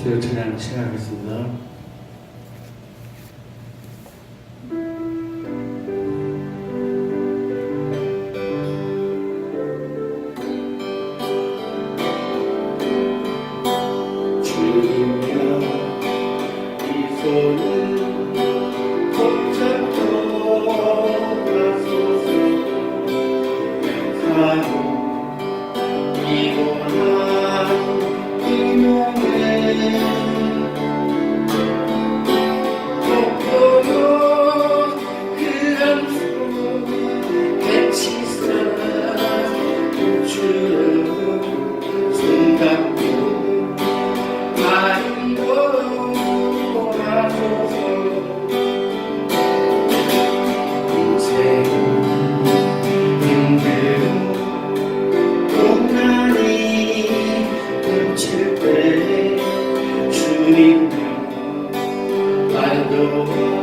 주여 찬양 시작하겠습니다. 주님여 이 손을 꼭 잡고 가소서. 영광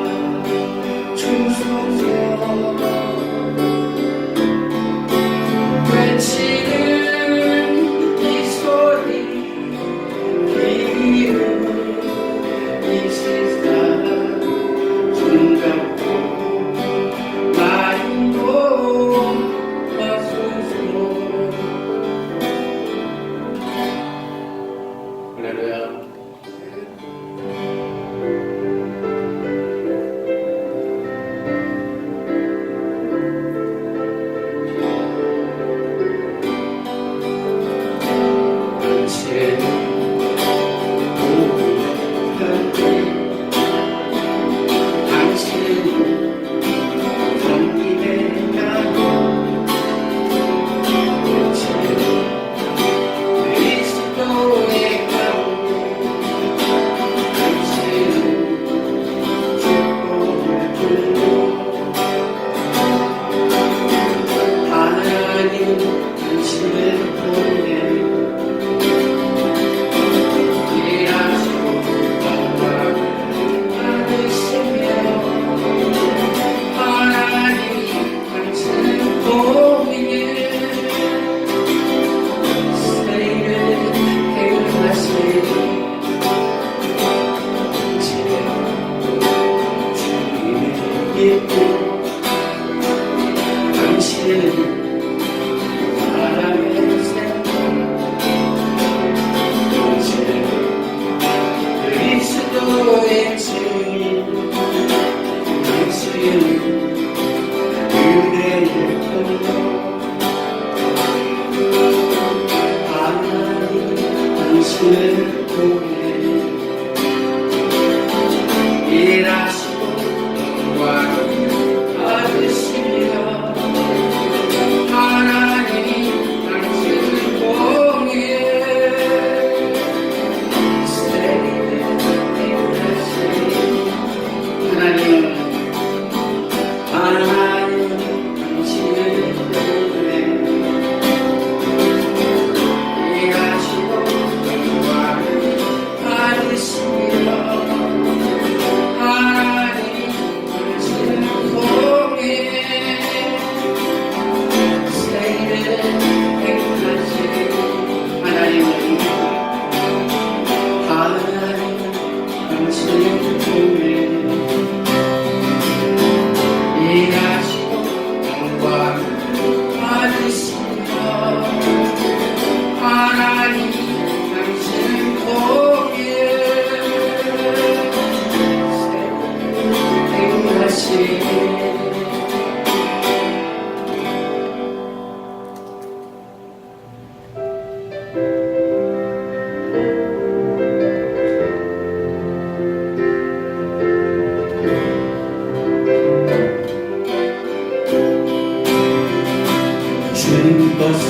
주는 것은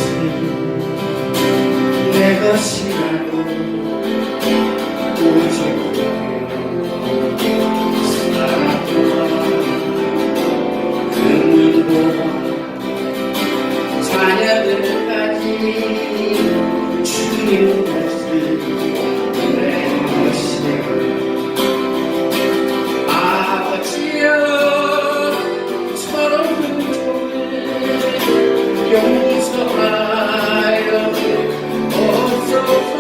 내 것이라고 오직 사랑과 그물과 자녀들까지 주님 것을 내 것이라고 아버지여 용서하여 없소서.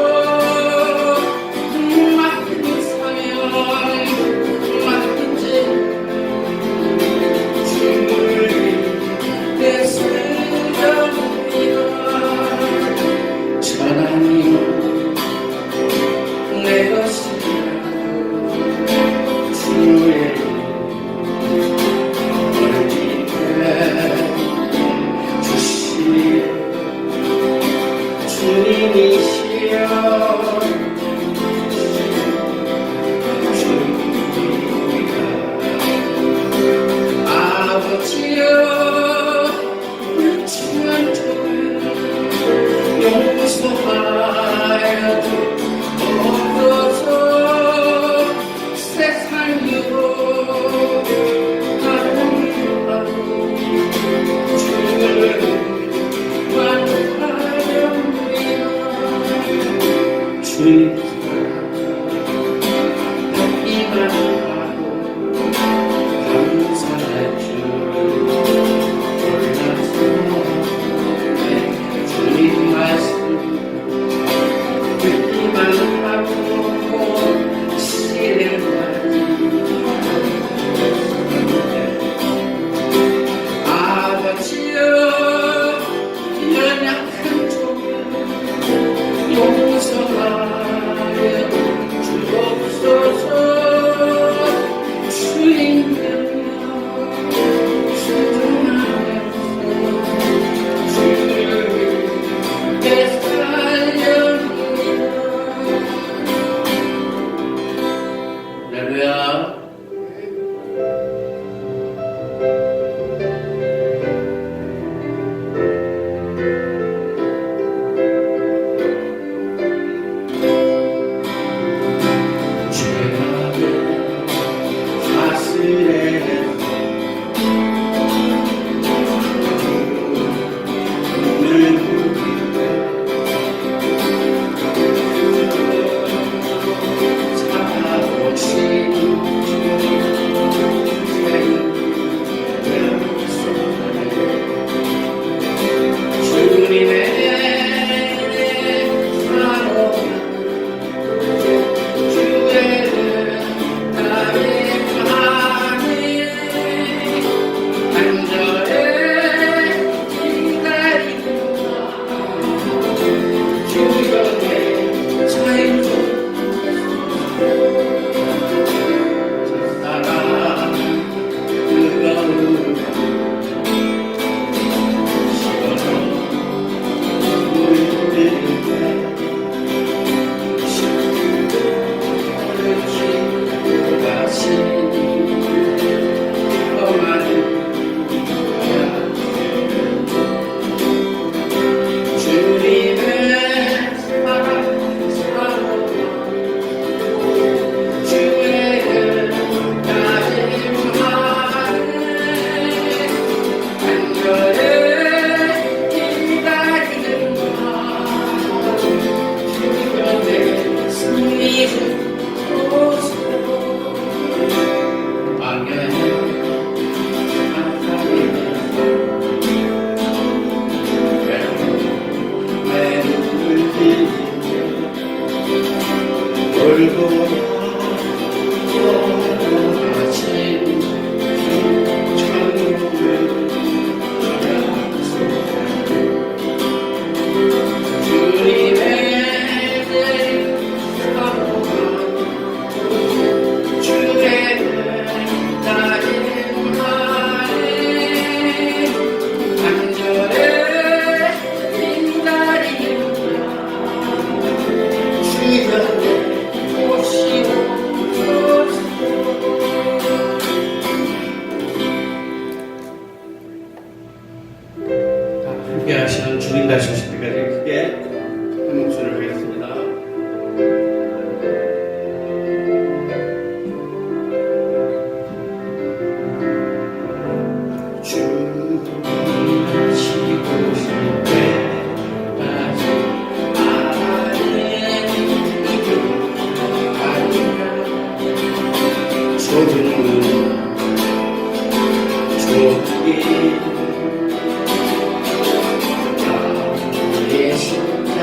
함께 하시는 주님 다시 오실 때까지 크게 한 목소리를 하겠습니다. 주님 다시 오실 때까지 조금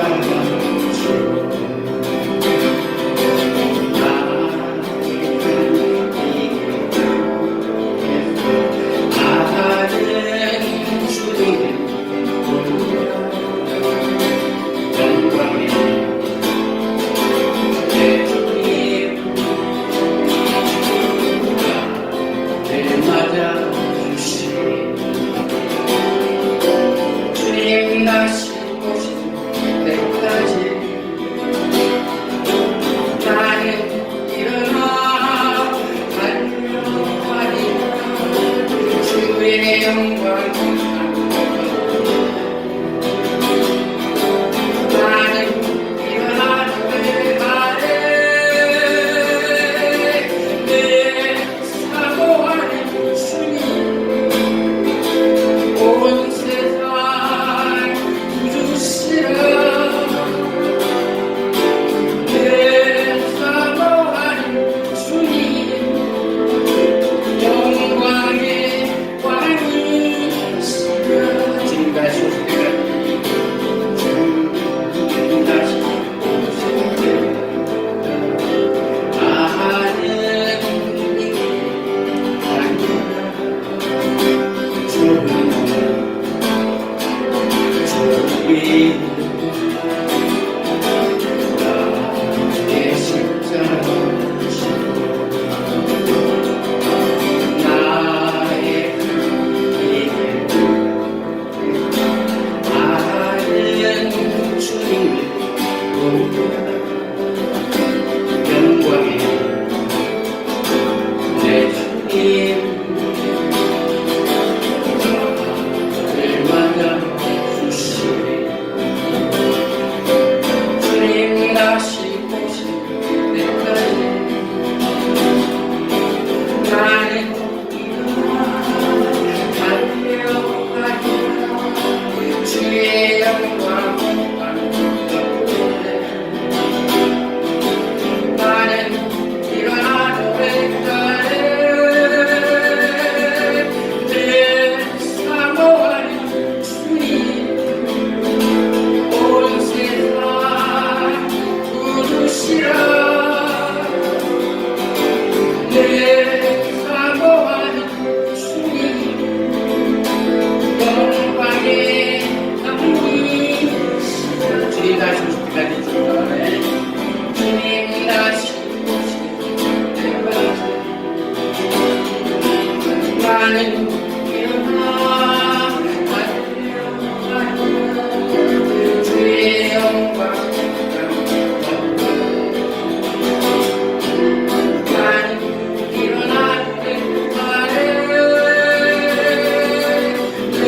주님 나의 십자가 지고 나의 길 아는 주님을 영광의 내 주님 나를 맞아주시네 주님 다시 오실 때까지 나는 달려가리라 주의 영광 나는 일어나 노래하네 내 사모하는 주님 온 세상 부르시라 내 사모하는 주님 영광의 왕이시라 주님 다시 오실 때까지 기도하네 주님 다시 오실 때까지 나는 일어나 달려가리라 주의 영광 나는 일어나 달려가네 내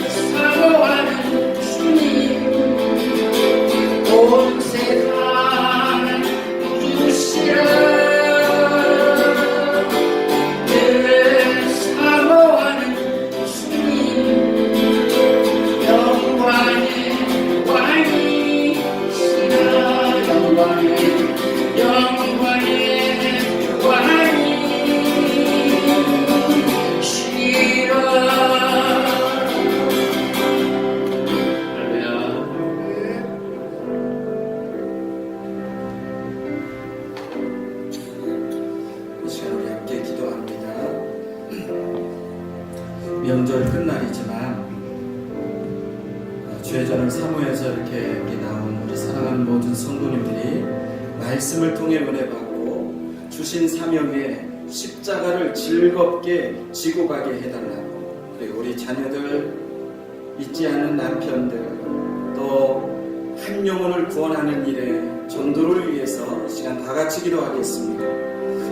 사모하는 주님 온 세상 부르시라 내 사모하는 주님 영광의 왕이시라 영광의 왕이시라 할렐루야 이 시간 우리 함께 기도합니다. 명절 끝날이지만 주의전을 사모해서 이렇게 여기 나온 우리 사랑하는 모든 성도님들이 말씀을 통해 은혜 받고 주신 사명에 십자가를 즐겁게 지고 가게 해달라고 그리고 우리 자녀들 믿지 않는 남편들 또 한 영혼을 구원하는 일에 전도를 위해서 이 시간 다 같이 기도하겠습니다.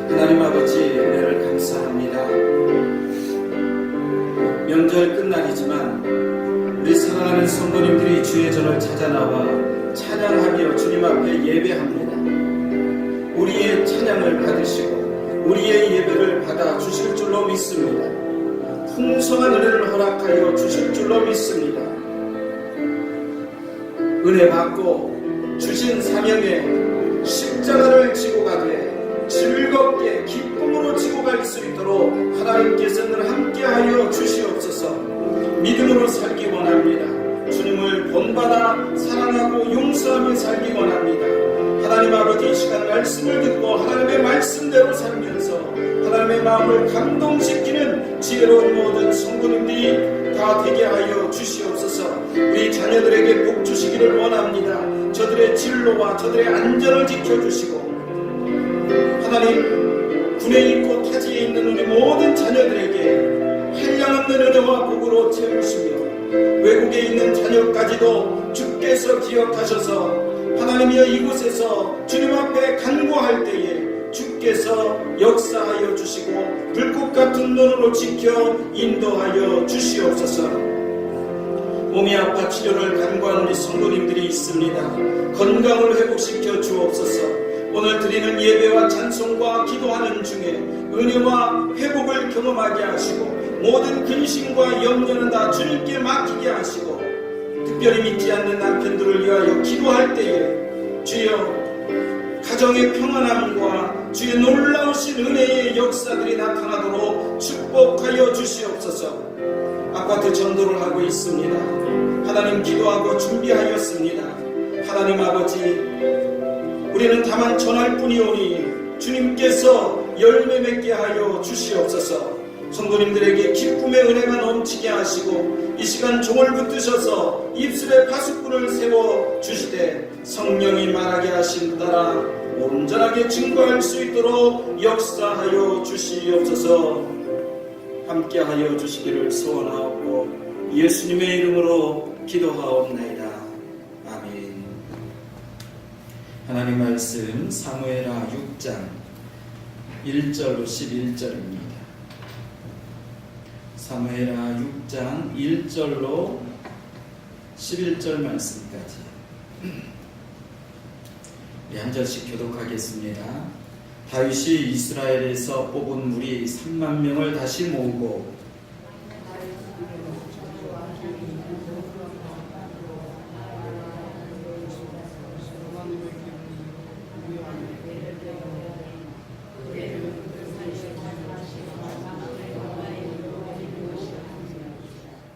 하나님 아버지 은혜를 감사합니다. 명절 끝날이지만 우리 사랑하는 성도님들이 주의 전을 찾아 나와 찬양하며 주님 앞에 예배합니다. 우리의 찬양을 받으시고 우리의 예배를 받아 주실 줄로 믿습니다. 풍성한 은혜를 허락하여 주실 줄로 믿습니다. 은혜 받고 주신 사명에 십자가를 지고 가되 즐겁게 기쁨으로 지고 갈 수 있도록 하나님께서는 함께하여 주시옵소서. 믿음으로 살기 원합니다. 주님을 본받아 사랑하고 용서하며 살기 원합니다. 하나님 아버지 이 시간 말씀을 듣고 하나님의 말씀대로 살면서 하나님의 마음을 감동시키는 지혜로운 모든 성도님들이 다 되게 하여 주시옵소서. 우리 자녀들에게 복 주시기를 원합니다. 저들의 진로와 저들의 안전을 지켜주시고 하나님 군에 있고 타지에 있는 우리 모든 자녀들에게 한량없는 은혜와 복으로 채우시며 외국에 있는 자녀까지도 주께서 기억하셔서 하나님이여 이곳에서 주님 앞에 간구할 때에 주께서 역사하여 주시고 불꽃 같은 눈으로 지켜 인도하여 주시옵소서. 몸이 아파 치료를 간구하는 우리 성도님들이 있습니다. 건강을 회복시켜 주옵소서. 오늘 드리는 예배와 찬송과 기도하는 중에 은혜와 회복을 경험하게 하시고 모든 근심과 염려는 다 주님께 맡기게 하시고 특별히 믿지 않는 남편들을 위하여 기도할 때에 주여 가정의 평안함과 주의 놀라우신 은혜의 역사들이 나타나도록 축복하여 주시옵소서. 아파트 전도를 하고 있습니다. 하나님 기도하고 준비하였습니다. 하나님 아버지 우리는 다만 전할 뿐이오니 주님께서 열매 맺게 하여 주시옵소서. 성도님들에게 기쁨의 은혜가 넘치게 하시고 이 시간 종을 붙드셔서 입술에 파수꾼을 세워 주시되 성령이 말하게 하신 따라 온전하게 증거할 수 있도록 역사하여 주시옵소서. 함께하여 주시기를 소원하옵고 예수님의 이름으로 기도하옵나이다. 아멘. 하나님 말씀 사무엘하 6장 1절로 11절입니다. 사무엘하 6장 1절로 11절 말씀까지 한 절씩 교독하겠습니다. 다윗이 이스라엘에서 뽑은 무리 3만 명을 다시 모으고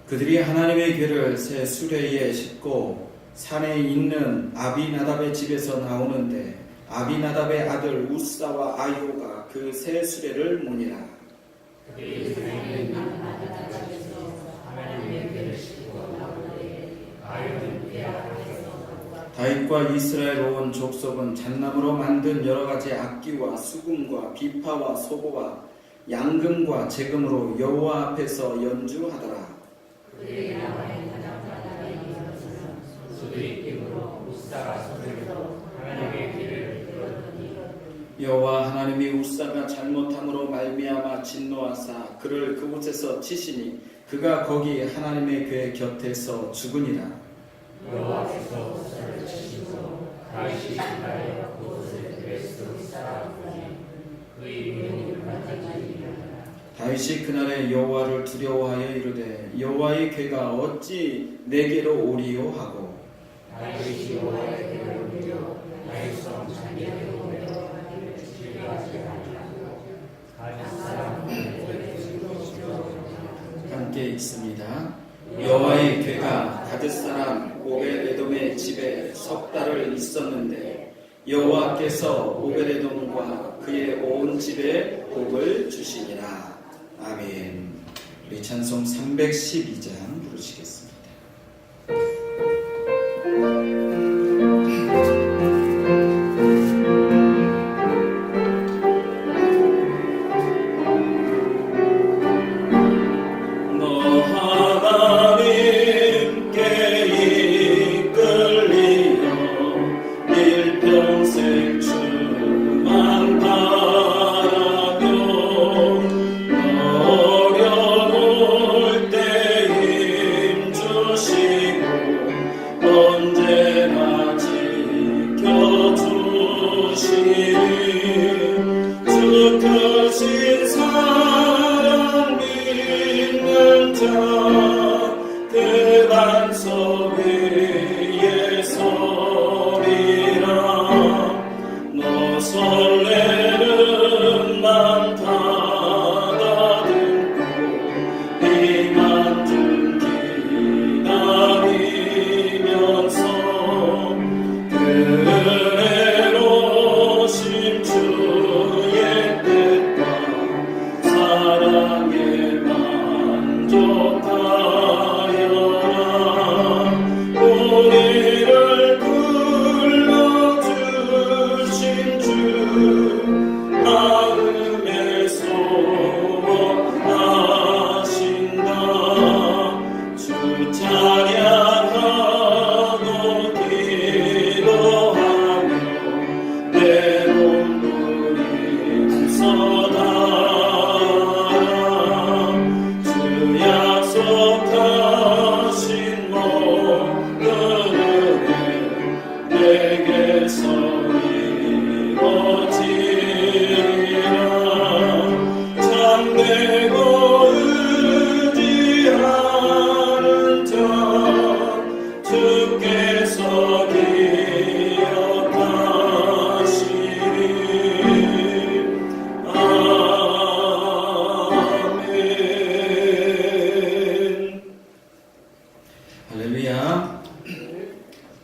그들이 하나님의 궤를 새 수레에 싣고 산에 있는 아비나답의 집에서 나오는데 아비나답의 아들 우사와 아히오가 그 새 수레를 모니라. 다윗과 이스라엘 온 족속은 잣나무로 만든 여러 가지 악기와 수금과 비파와 소보와 양금과 재금으로 여호와 앞에서 연주하더라. 여호와 하나님이 우사가 잘못함으로 말미암아 진노하사 그를 그곳에서 치시니 그가 거기 하나님의 궤 곁에서 죽으니라. 여호와께서 우사를 치시고 다윗이 인하여 그곳을 그리스도 우사라 부르니 그 이름이 불같아지니라. 다윗이 그날에 여호와를 두려워하여 이르되 여호와의 궤가 어찌 내게로 오리요 하고 다윗이 여호와의 궤를 올려 다윗성 잔디에 오려 함께 읽습니다. 여호와의 궤가 가드 사람 오베데돔의 집에 석 달을 있었는데 여호와께서 오베데돔과 그의 온 집에 복을 주시니라. 아멘. 우리 찬송 312장 부르시겠습니다.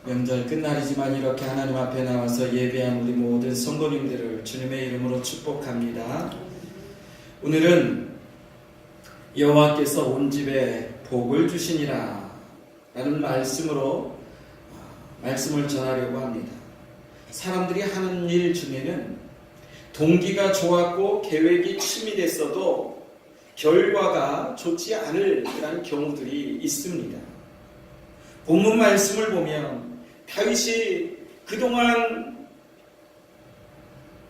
명절 끝날이지만 이렇게 하나님 앞에 나와서 예배한 우리 모든 성도님들을 주님의 이름으로 축복합니다. 오늘은 여호와께서 온 집에 복을 주시니라 라는 말씀으로 말씀을 전하려고 합니다. 사람들이 하는 일 중에는 동기가 좋았고 계획이 치밀했어도 결과가 좋지 않을 그런 경우들이 있습니다. 본문 말씀을 보면 다윗이 그동안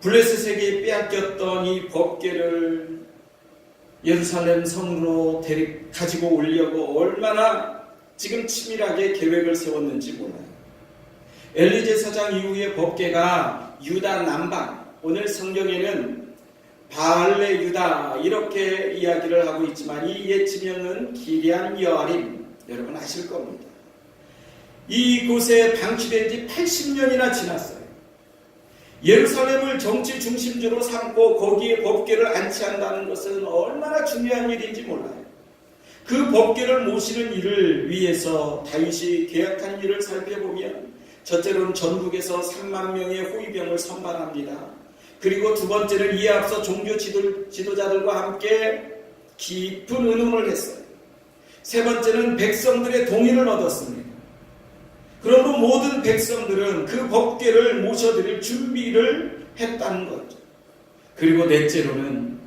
블레셋에게 빼앗겼던 이 법궤를 예루살렘 성으로 가지고 오려고 얼마나 지금 치밀하게 계획을 세웠는지 몰라요. 엘리 제사장 이후에 법궤가 유다 남방, 오늘 성경에는 바알레 유다 이렇게 이야기를 하고 있지만 이 옛 지명은 기럇 여아림, 여러분 아실 겁니다. 이곳에 방치된 지 80년이나 지났어요. 예루살렘을 정치 중심지로 삼고 거기에 법궤를 안치한다는 것은 얼마나 중요한 일인지 몰라요. 그 법궤를 모시는 일을 위해서 다윗이 계획한 일을 살펴보면 첫째로는 전국에서 3만 명의 호위병을 선발합니다. 그리고 두 번째는 이에 앞서 종교 지도자들과 함께 깊은 의논을 했어요. 세 번째는 백성들의 동의를 얻었습니다. 그러므로 모든 백성들은 그 법궤를 모셔드릴 준비를 했다는 거죠. 그리고 넷째로는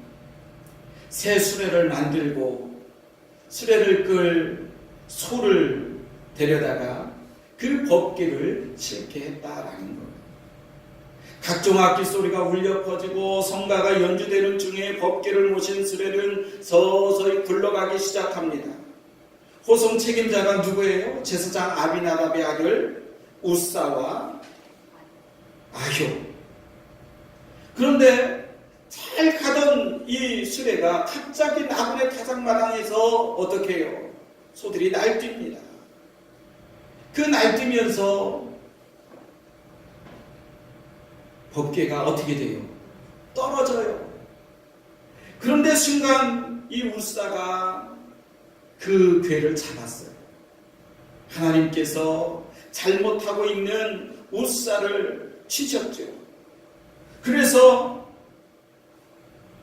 새 수레를 만들고 수레를 끌 소를 데려다가 그 법궤를 싣게 했다라는 거예요. 각종 악기 소리가 울려 퍼지고 성가가 연주되는 중에 법궤를 모신 수레는 서서히 굴러가기 시작합니다. 호송 책임자가 누구예요? 제사장 아비나답의 아들 우사와 아효. 그런데 잘 가던 이 수레가 갑자기 나그네 타작마당에서 어떻게 해요? 소들이 날뜁니다. 그 날뛰면서 법궤가 어떻게 돼요? 떨어져요. 그런데 순간 이 우사가 그 궤를 잡았어요. 하나님께서 잘못하고 있는 우사를 치셨죠. 그래서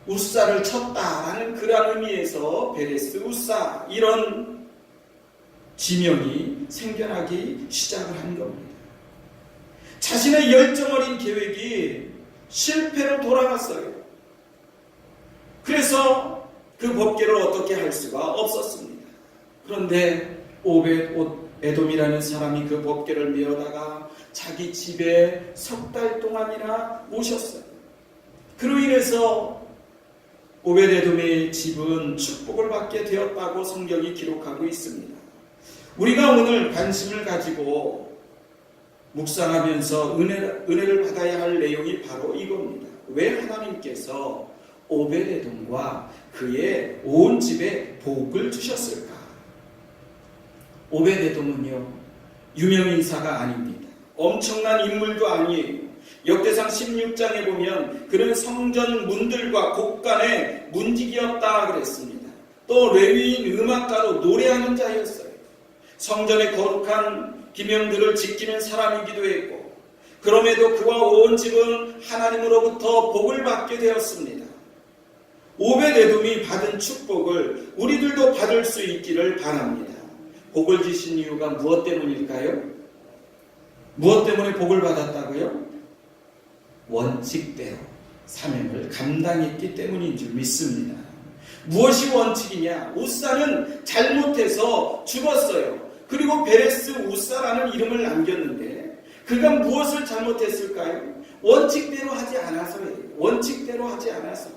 우사를 쳤다라는 그런 의미에서 베레스 우사 이런 지명이 생겨나기 시작을 한 겁니다. 자신의 열정 어린 계획이 실패로 돌아갔어요. 그래서 그 법궤를 어떻게 할 수가 없었습니다. 그런데 오벳 에돔이라는 사람이 그 법궤를 메어다가 자기 집에 석 달 동안이나 모셨어요. 그로 인해서 오벳 에돔의 집은 축복을 받게 되었다고 성경이 기록하고 있습니다. 우리가 오늘 관심을 가지고 묵상하면서 은혜를 받아야 할 내용이 바로 이겁니다. 왜 하나님께서 오벳 에돔과 그의 온 집에 복을 주셨을까? 오벳 에돔은요, 유명인사가 아닙니다. 엄청난 인물도 아니에요. 역대상 16장에 보면 그는 성전 문들과 곡간의 문지기였다 그랬습니다. 또 레위인 음악가로 노래하는 자였어요. 성전의 거룩한 기명들을 지키는 사람이기도 했고, 그럼에도 그와 온 집은 하나님으로부터 복을 받게 되었습니다. 오벳 에돔이 받은 축복을 우리들도 받을 수 있기를 바랍니다. 복을 주신 이유가 무엇 때문일까요? 무엇 때문에 복을 받았다고요? 원칙대로 사명을 감당했기 때문인 줄 믿습니다. 무엇이 원칙이냐? 우사는 잘못해서 죽었어요. 그리고 베레스 우사라는 이름을 남겼는데 그가 무엇을 잘못했을까요? 원칙대로 하지 않아서예요. 원칙대로 하지 않아서.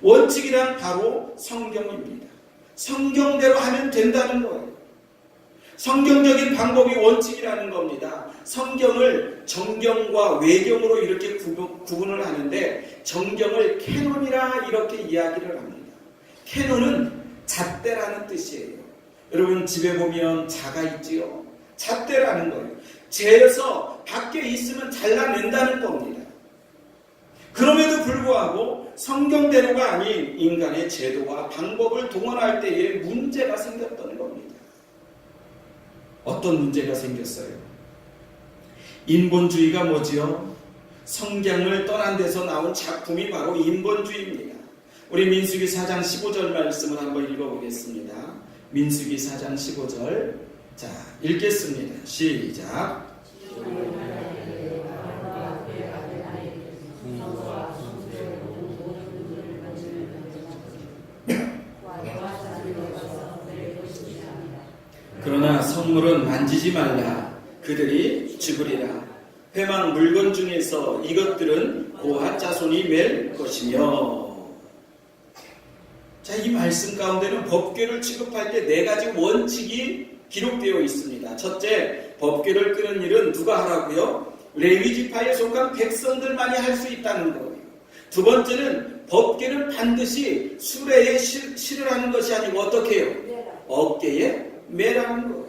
원칙이란 바로 성경입니다. 성경대로 하면 된다는 거예요. 성경적인 방법이 원칙이라는 겁니다. 성경을 정경과 외경으로 이렇게 구분을 하는데 정경을 캐논이라 이렇게 이야기를 합니다. 캐논은 잣대라는 뜻이에요. 여러분 집에 보면 자가 있지요. 잣대라는 거예요. 재에서 밖에 있으면 잘라낸다는 겁니다. 그럼에도 불구하고 성경대로가 아닌 인간의 제도와 방법을 동원할 때에 문제가 생겼던 겁니다. 어떤 문제가 생겼어요? 인본주의가 뭐지요? 성경을 떠난 데서 나온 작품이 바로 인본주의입니다. 우리 민수기 4장 15절 말씀을 한번 읽어보겠습니다. 민수기 4장 15절. 자, 읽겠습니다. 시작. 그러나 성물은 만지지 말라. 그들이 죽으리라. 회막 물건 중에서 이것들은 고핫 자손이 맬 것이며. 자, 이 말씀 가운데는 법궤를 취급할 때 4가지 원칙이 기록되어 있습니다. 첫째, 법궤를 끄는 일은 누가 하라고요? 레위 지파에 속한 백성들만이 할 수 있다는 거예요. 두 번째는 법궤를 반드시 수레에 실으라는 것이 아니고 어떻게 해요? 어깨에 매라는 거예요.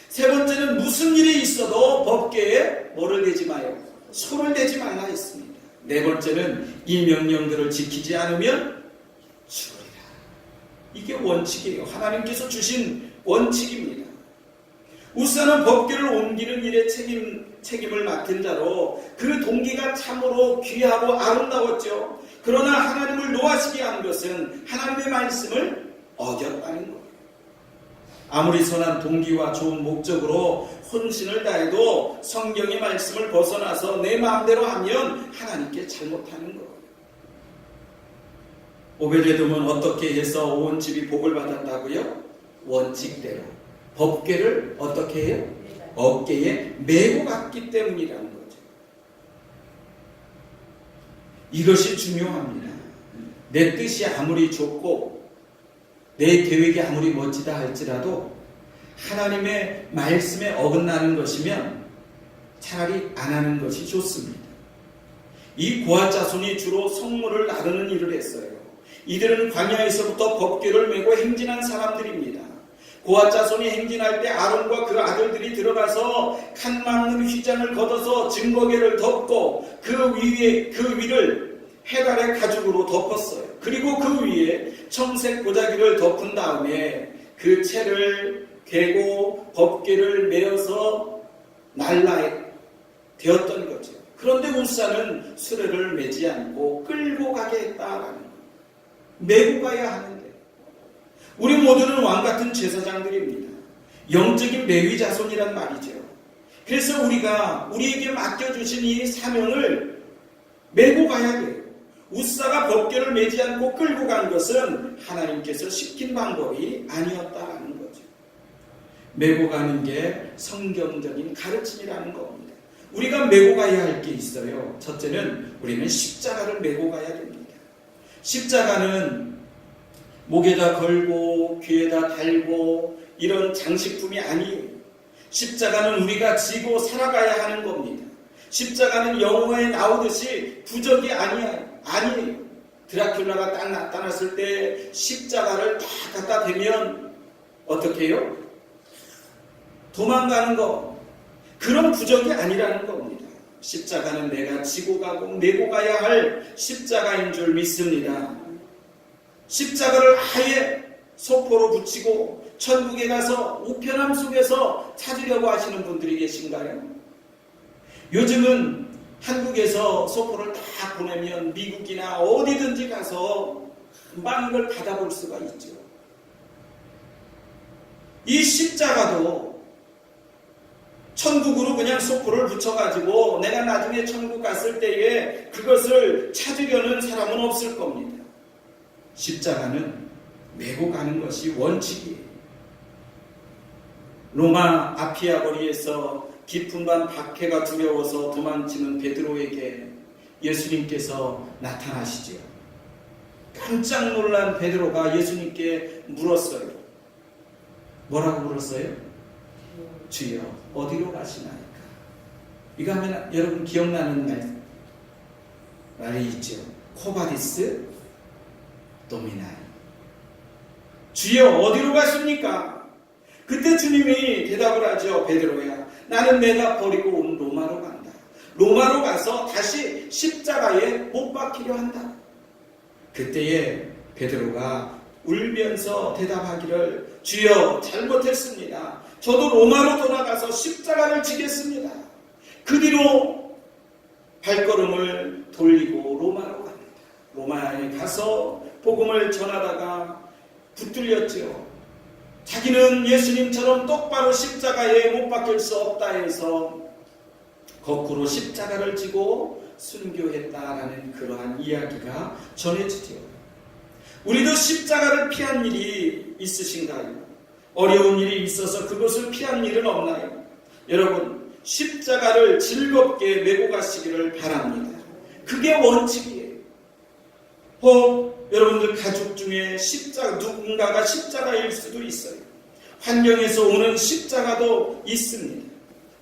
세 번째는 무슨 일이 있어도 법궤에 뭐를 대지 마요? 손을 대지 말라 했습니다. 네 번째는 이 명령들을 지키지 않으면 죽으리라. 이게 원칙이에요. 하나님께서 주신 원칙입니다. 우사는 법궤를 옮기는 일에 책임을 맡은 자로 그 동기가 참으로 귀하고 아름다웠죠. 그러나 하나님을 노하시게 한 것은 하나님의 말씀을 어겼다는 거예요. 아무리 선한 동기와 좋은 목적으로 혼신을 다해도 성경의 말씀을 벗어나서 내 마음대로 하면 하나님께 잘못하는 거예요. 오베데돔은 어떻게 해서 온 집이 복을 받았다고요? 원칙대로. 법궤를 어떻게 해요? 어깨에 메고 갔기 때문이라는 거죠. 이것이 중요합니다. 내 뜻이 아무리 좋고 내 계획이 아무리 멋지다 할지라도 하나님의 말씀에 어긋나는 것이면 차라리 안 하는 것이 좋습니다. 이 고핫 자손이 주로 성물을 나르는 일을 했어요. 이들은 광야에서부터 법궤를 메고 행진한 사람들입니다. 고핫 자손이 행진할 때 아론과 그 아들들이 들어가서 칸 막는 휘장을 걷어서 증거궤를 덮고 그 위를 해갈의 가죽으로 덮었어요. 그리고 그 위에 청색 보자기를 덮은 다음에 그 채를 괴고 법궤를 메어서 날라야 되었던 거죠. 그런데 우사는 수레를 매지 않고 끌고 가게 했다라는 거예요. 메고 가야 하는데 우리 모두는 왕같은 제사장들입니다. 영적인 레위 자손이란 말이죠. 그래서 우리가 우리에게 맡겨주신 이 사명을 메고 가야 돼요. 우사가 법궤를 매지 않고 끌고 간 것은 하나님께서 시킨 방법이 아니었다라는 거죠. 메고 가는 게 성경적인 가르침이라는 겁니다. 우리가 메고 가야 할 게 있어요. 첫째는 우리는 십자가를 메고 가야 됩니다. 십자가는 목에다 걸고 귀에다 달고 이런 장식품이 아니에요. 십자가는 우리가 지고 살아가야 하는 겁니다. 십자가는 영화에 나오듯이 부적이 아니에요. 드라큘라가 딱 나타났을 때 십자가를 딱 갖다 대면 어떻게 해요? 도망가는 거. 그런 부적이 아니라는 겁니다. 십자가는 내가 지고 가고 메고 가야 할 십자가인 줄 믿습니다. 십자가를 아예 소포로 붙이고 천국에 가서 우편함 속에서 찾으려고 하시는 분들이 계신가요? 요즘은 한국에서 소포를 다 보내면 미국이나 어디든지 가서 금방 이걸 받아볼 수가 있죠. 이 십자가도 천국으로 그냥 소포를 붙여가지고 내가 나중에 천국 갔을 때에 그것을 찾으려는 사람은 없을 겁니다. 십자가는 메고 가는 것이 원칙이에요. 로마 아피아 거리에서 깊은 밤 박해가 두려워서 도망치는 베드로에게 예수님께서 나타나시죠. 깜짝 놀란 베드로가 예수님께 물었어요. 뭐라고 물었어요? 주여, 어디로 가시나이까? 이거 하면 여러분 기억나는 말이 있죠. 코바디스 도미나이. 주여, 어디로 가십니까? 그때 주님이 대답을 하죠. 베드로야, 나는 내가 버리고 온 로마로 간다. 로마로 가서 다시 십자가에 못 박히려 한다. 그때에 베드로가 울면서 대답하기를, 주여, 잘못했습니다. 저도 로마로 돌아가서 십자가를 지겠습니다. 그 뒤로 발걸음을 돌리고 로마로 갑니다. 로마에 가서 복음을 전하다가 붙들렸지요. 자기는 예수님처럼 똑바로 십자가에 못 박힐 수 없다 해서 거꾸로 십자가를 지고 순교했다라는 그러한 이야기가 전해지죠. 우리도 십자가를 피한 일이 있으신가요? 어려운 일이 있어서 그것을 피한 일은 없나요? 여러분, 십자가를 즐겁게 메고 가시기를 바랍니다. 그게 원칙이에요. 여러분들 가족 중에 누군가가 십자가일 수도 있어요. 환경에서 오는 십자가도 있습니다.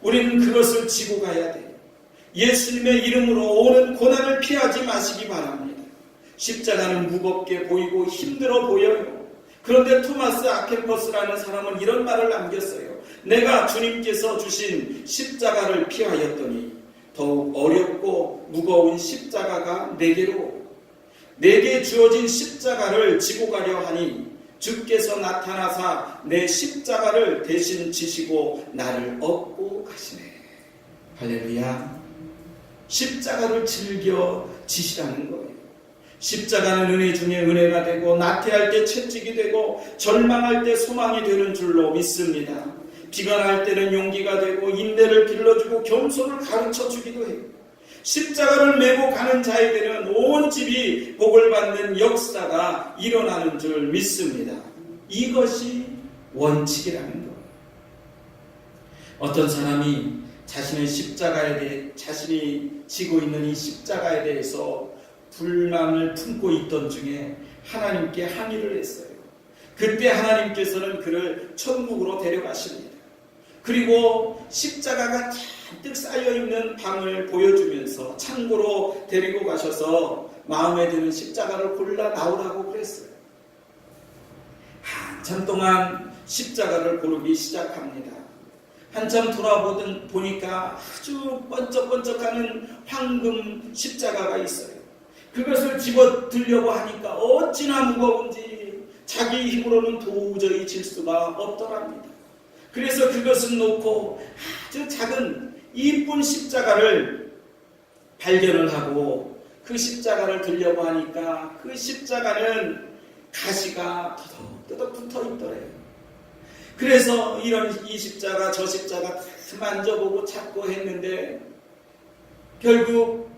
우리는 그것을 지고 가야 돼요. 예수님의 이름으로 오는 고난을 피하지 마시기 바랍니다. 십자가는 무겁게 보이고 힘들어 보여요. 그런데 토마스 아켄퍼스라는 사람은 이런 말을 남겼어요. 내가 주님께서 주신 십자가를 피하였더니 더욱 어렵고 무거운 십자가가 내게 주어진 십자가를 지고 가려 하니 주께서 나타나사 내 십자가를 대신 지시고 나를 업고 가시네. 할렐루야. 십자가를 즐겨 지시라는 거예요. 십자가는 은혜 중에 은혜가 되고 나태할 때 채찍이 되고 절망할 때 소망이 되는 줄로 믿습니다. 비관할 때는 용기가 되고 인내를 길러주고 겸손을 가르쳐주기도 해요. 십자가를 메고 가는 자에게는 온 집이 복을 받는 역사가 일어나는 줄 믿습니다. 이것이 원칙이라는 거예요. 어떤 사람이 자신의 십자가에 대해 자신이 지고 있는 이 십자가에 대해서 불만을 품고 있던 중에 하나님께 항의를 했어요. 그때 하나님께서는 그를 천국으로 데려가십니다. 그리고 십자가가 잔뜩 쌓여있는 방을 보여주면서 창고로 데리고 가셔서 마음에 드는 십자가를 골라 나오라고 그랬어요. 한참 동안 십자가를 고르기 시작합니다. 한참 돌아보니까 아주 번쩍번쩍하는 황금 십자가가 있어요. 그것을 집어 들려고 하니까 어찌나 무거운지 자기 힘으로는 도저히 질 수가 없더랍니다. 그래서 그것을 놓고 아주 작은 이쁜 십자가를 발견을 하고 그 십자가를 들려고 하니까 그 십자가는 가시가 더덕더덕 붙어 있더래요. 그래서 이 십자가 저 십자가 다 만져보고 찾고 했는데 결국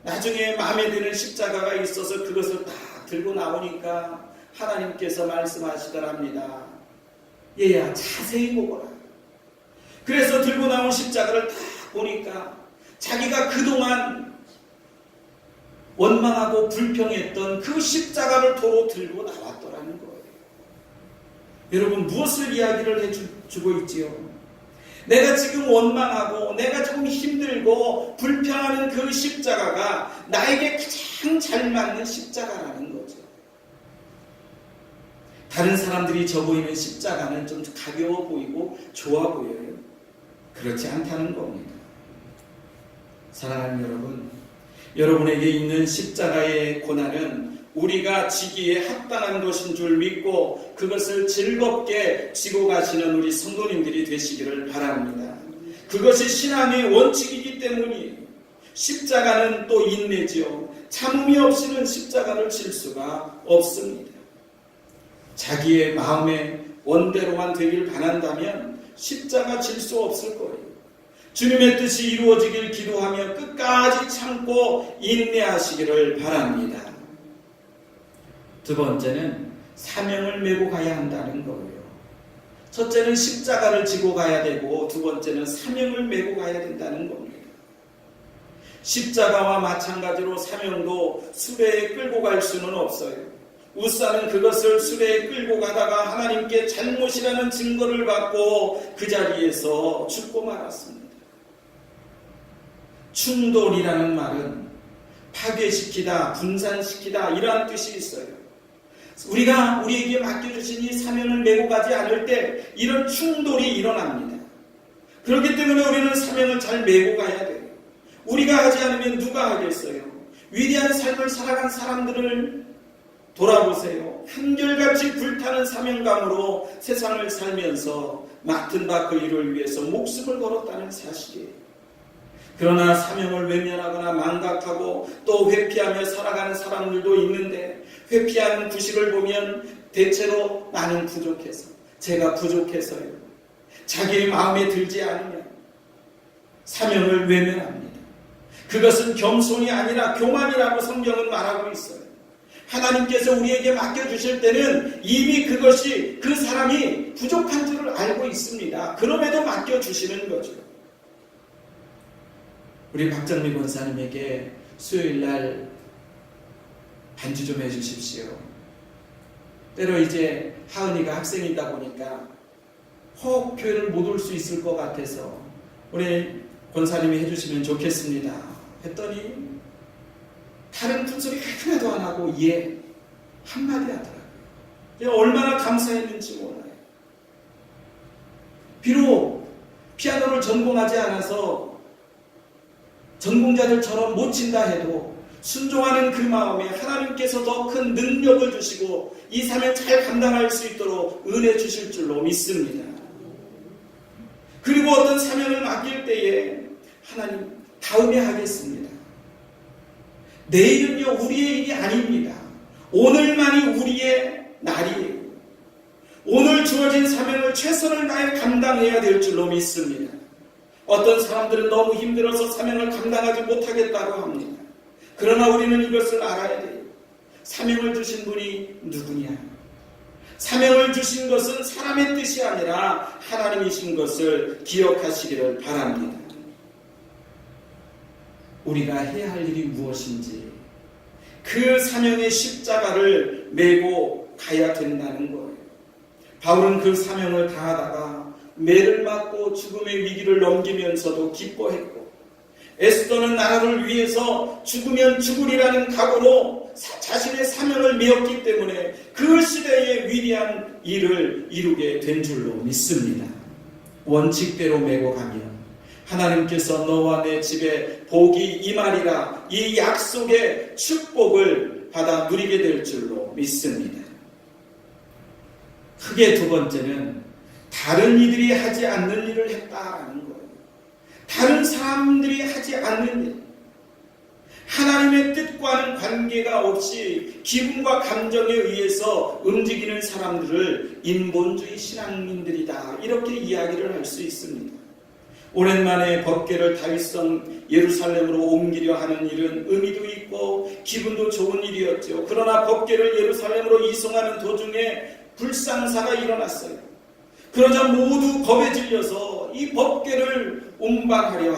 나중에 마음에 드는 십자가가 있어서 그것을 다 들고 나오니까 하나님께서 말씀하시더랍니다. 얘야, 자세히 보거라. 그래서 들고 나온 십자가를 다 보니까 자기가 그동안 원망하고 불평했던 그 십자가를 도로 들고 나왔더라는 거예요. 여러분, 무엇을 이야기를 해주고 있지요? 내가 지금 원망하고 내가 조금 힘들고 불평하는 그 십자가가 나에게 가장 잘 맞는 십자가라는 거죠. 다른 사람들이 져 보이는 십자가는 좀 가벼워 보이고 좋아 보여요. 그렇지 않다는 겁니다. 사랑하는 여러분, 여러분에게 있는 십자가의 고난은 우리가 지기에 합당한 것인 줄 믿고 그것을 즐겁게 지고 가시는 우리 성도님들이 되시기를 바랍니다. 그것이 신앙의 원칙이기 때문이에요. 십자가는 또 인내지요. 참음이 없이는 십자가를 질 수가 없습니다. 자기의 마음의 원대로만 되길 바란다면 십자가 질 수 없을 거예요. 주님의 뜻이 이루어지길 기도하며 끝까지 참고 인내하시기를 바랍니다. 두 번째는 사명을 메고 가야 한다는 거예요. 첫째는 십자가를 지고 가야 되고 두 번째는 사명을 메고 가야 된다는 겁니다. 십자가와 마찬가지로 사명도 수레에 끌고 갈 수는 없어요. 우사는 그것을 수레에 끌고 가다가 하나님께 잘못이라는 증거를 받고 그 자리에서 죽고 말았습니다. 충돌이라는 말은 파괴시키다, 분산시키다 이러한 뜻이 있어요. 우리에게 맡겨주신 이 사명을 메고 가지 않을 때 이런 충돌이 일어납니다. 그렇기 때문에 우리는 사명을 잘 메고 가야 돼요. 우리가 하지 않으면 누가 하겠어요? 위대한 삶을 살아간 사람들을 돌아보세요. 한결같이 불타는 사명감으로 세상을 살면서 맡은 바 그 일을 위해서 목숨을 걸었다는 사실이에요. 그러나 사명을 외면하거나 망각하고 또 회피하며 살아가는 사람들도 있는데 회피하는 구실을 보면 대체로 나는 부족해서, 제가 부족해서요. 자기의 마음에 들지 않으면 사명을 외면합니다. 그것은 겸손이 아니라 교만이라고 성경은 말하고 있어요. 하나님께서 우리에게 맡겨주실 때는 이미 그것이 그 사람이 부족한 줄을 알고 있습니다. 그럼에도 맡겨주시는 거죠. 우리 박정미 권사님에게 수요일날 반주 좀 해주십시오. 때로 이제 하은이가 학생이다 보니까 혹 교회를 못 올 수 있을 것 같아서 우리 권사님이 해주시면 좋겠습니다 했더니 다른 큰 소리 하나도 안 하고 예 한마디 하더라고요. 얼마나 감사했는지 몰라요. 비록 피아노를 전공하지 않아서 전공자들처럼 못 친다 해도 순종하는 그 마음에 하나님께서 더 큰 능력을 주시고 이 삶을 잘 감당할 수 있도록 은혜 주실 줄로 믿습니다. 그리고 어떤 사명을 맡길 때에 하나님 다음에 하겠습니다. 내일은요 우리의 일이 아닙니다. 오늘만이 우리의 날이에요. 오늘 주어진 사명을 최선을 다해 감당해야 될 줄로 믿습니다. 어떤 사람들은 너무 힘들어서 사명을 감당하지 못하겠다고 합니다. 그러나 우리는 이것을 알아야 돼요. 사명을 주신 분이 누구냐? 사명을 주신 것은 사람의 뜻이 아니라 하나님이신 것을 기억하시기를 바랍니다. 우리가 해야 할 일이 무엇인지 그 사명의 십자가를 메고 가야 된다는 거예요. 바울은 그 사명을 다하다가 매를 맞고 죽음의 위기를 넘기면서도 기뻐했고, 에스더는 나라를 위해서 죽으면 죽으리라는 각오로 자신의 사명을 메었기 때문에 그 시대의 위대한 일을 이루게 된 줄로 믿습니다. 원칙대로 메고 가면 하나님께서 너와 내 집에 복이 임하리라, 이 약속의 축복을 받아 누리게 될 줄로 믿습니다. 크게 두 번째는 다른 이들이 하지 않는 일을 했다라는 거예요. 다른 사람들이 하지 않는 일, 하나님의 뜻과는 관계가 없이 기분과 감정에 의해서 움직이는 사람들을 인본주의 신앙인들이다, 이렇게 이야기를 할 수 있습니다. 오랜만에 법궤를 다윗성 예루살렘으로 옮기려 하는 일은 의미도 있고 기분도 좋은 일이었죠. 그러나 법궤를 예루살렘으로 이송하는 도중에 불상사가 일어났어요. 그러자 모두 겁에 질려서 이 법궤를 운반하려